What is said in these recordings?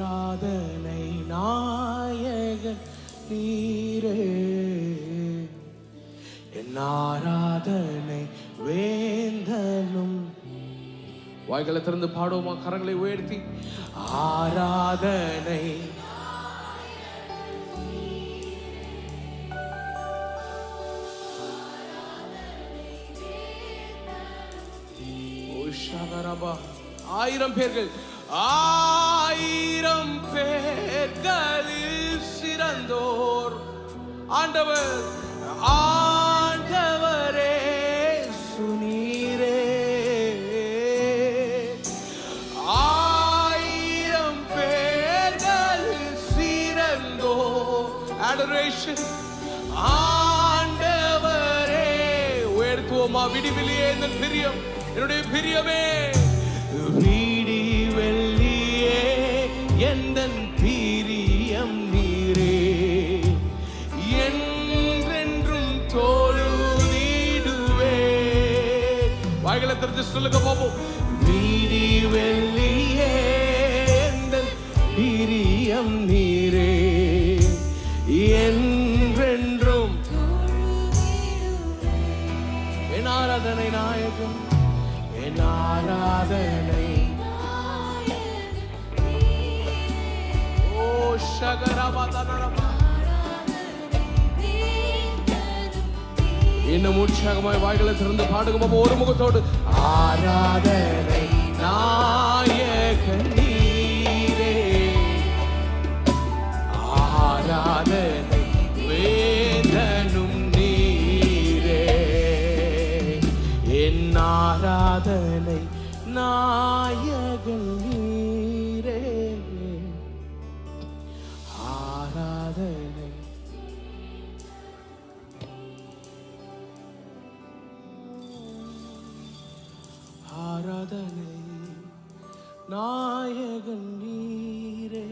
ஆராதனை நாயகன் நீரே, என் ஆராதனை வேந்தனும். வாய்களை திறந்து பாடுவோமா? கரங்களை உயர்த்தி ஆராதனை ஆயிரம் பேர்கள், ஆயிரம் பேர்களில் சிறந்தோர் ஆண்டவர், ஆண்டவரே சுனீரே. ஆயிரம் பேர்களில் சிறந்தோர் adoration ஆண்டவரே. உயர்த்துவோமா? விடிவெளியே என் பிரியம், என்னுடைய பிரியமே, வீடி வெள்ளியே எந்தன் பிரியம் நீரே, என்றென்றும் தொழுதிடுவே. வாய்களை திறந்து சொல்லுங்க பாப்போம். வீடி வெள்ளியே எந்தன் பிரியம் நீரே, என்றென்றும் என் ஆராதனை நாயகன், என் ஆராதனை. ஓ ஷகரபதனரப. இன்னும் உற்சாகமாய் வாய்களை திறந்து பாடுங்க ஒரு முகத்தோடு. ஆராதனை நாயகன் நீரே, ஆராதனை வேதனும் நீரே, என் ஆராதனை நாயகன் நீரே, ஆராதனை. ஆராதனை நாயகன் நீரே,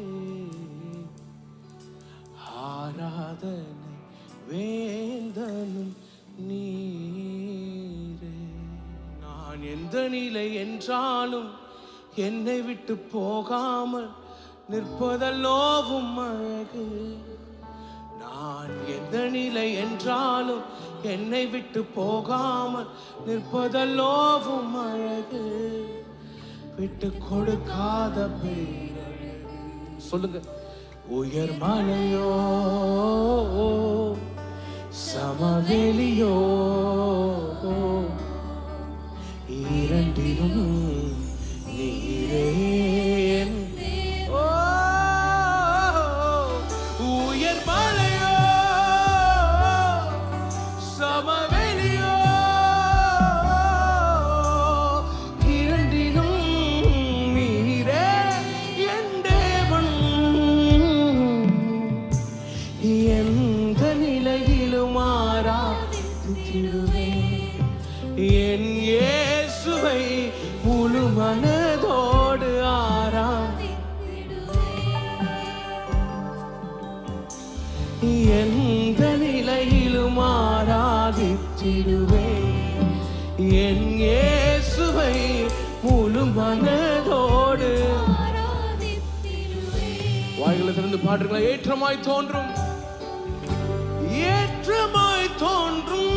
ஆராதனை வேந்தனும் நீரே. நான் எந்த நிலை என்றாலும் என்னை விட்டு போகாமல் நிற்பதல்லோவும் அழகு. நான் எந்த நிலை என்றாலும் என்னை விட்டு போகாமல் நிற்பதல்லோவும் அழகு. விட்டு கொடுக்காத பேரழகு. சொல்லுங்க. உயர் மலையோ சமவெளியோ இரண்டிலும் நீரே. உயர் மலையோ சமவெளியோ இரண்டிலும் நீரே என் தேவன். எந்த நிலையிலும் ஆராதித்திடுவேன் என் இயேசுவை முழு மனதோடு எந்த நிலையிலும் ஆராதித்திடுவேன் என் இயேசுவை முழு மனதோடு. வாய்களை திறந்து பாடுங்களா? ஏற்றமாய் தோன்றும், ஏற்றமாய் தோன்றும்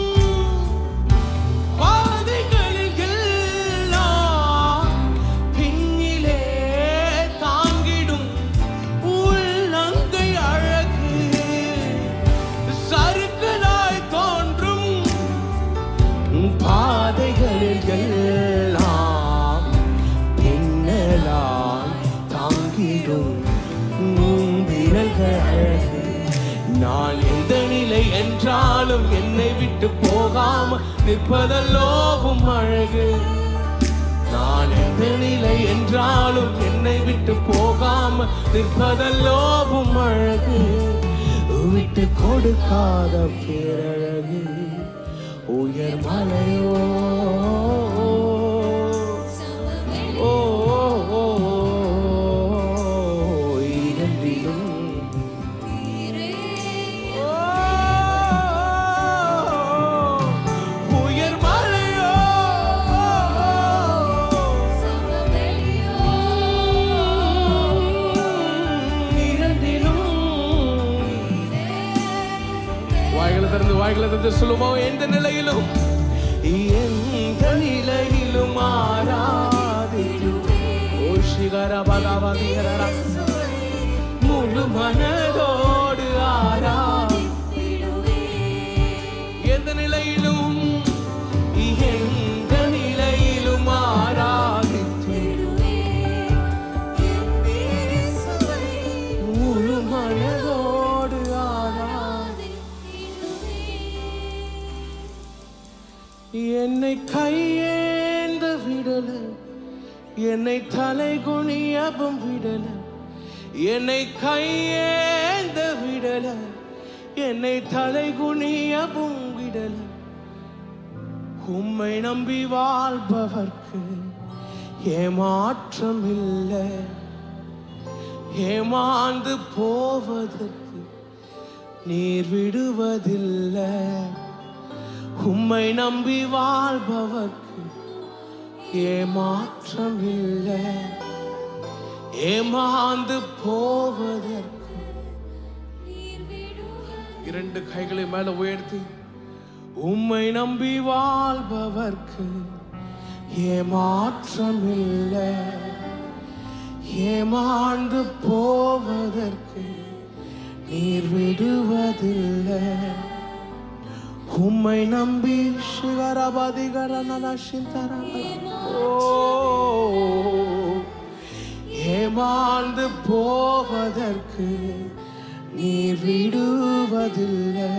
பாதைகளெல்லாம் பின்னலால் தாங்கிடும் விரல்கள். நான் எந்த நிலை என்றாலும் என்னை விட்டு போகாமல் நிற்பதல்லோவும் அழகு. நான் எந்த நிலை என்றாலும் என்னை விட்டு போகாமல் நிற்பதல்லோவும் அழகு. விட்டு கொடுக்காத பேரழகு. உயர் மலையோ இரண்டிலும் உயர் மலையோ வாய்களை தந்து சொல்லுவோம். எந்த நிலையிலும் எந்த நிலையிலும் ஆராதித்துவே முழு மனதோடு ஆராதித்திடுவே. எந்த நிலையிலும் எந்த நிலையிலும் ஆராதித்திடுவே முழு மனதோடு ஆராதித்திடுவே. என்னை கையேந்த விடல, என்னை தலை குனியவும் விடல, என்னை கையேந்த விடல, என்னை தலை குனியவும் விடல. உம்மை நம்பி வாழ்பவர்க்கு ஏமாற்றம் இல்லை, ஏமாந்து போவதற்கு நீர் விடுவதில்லை. உம்மை நம்பி வாழ்பவர்க்கு ஏமாற்றம் இல்லை, ஏமாந்து போவதற்கு. இரண்டு கைகளை மேல உயர்த்தி உம்மை நம்பி வாழ்பவர்க்கு ஏமாற்றம் இல்லை, ஏமாந்து போவதற்கு நீர் விடுவதில்லை. உம்மை நம்பி ஏமாந்து போவதற்கு நீர் விடுவதில்லை.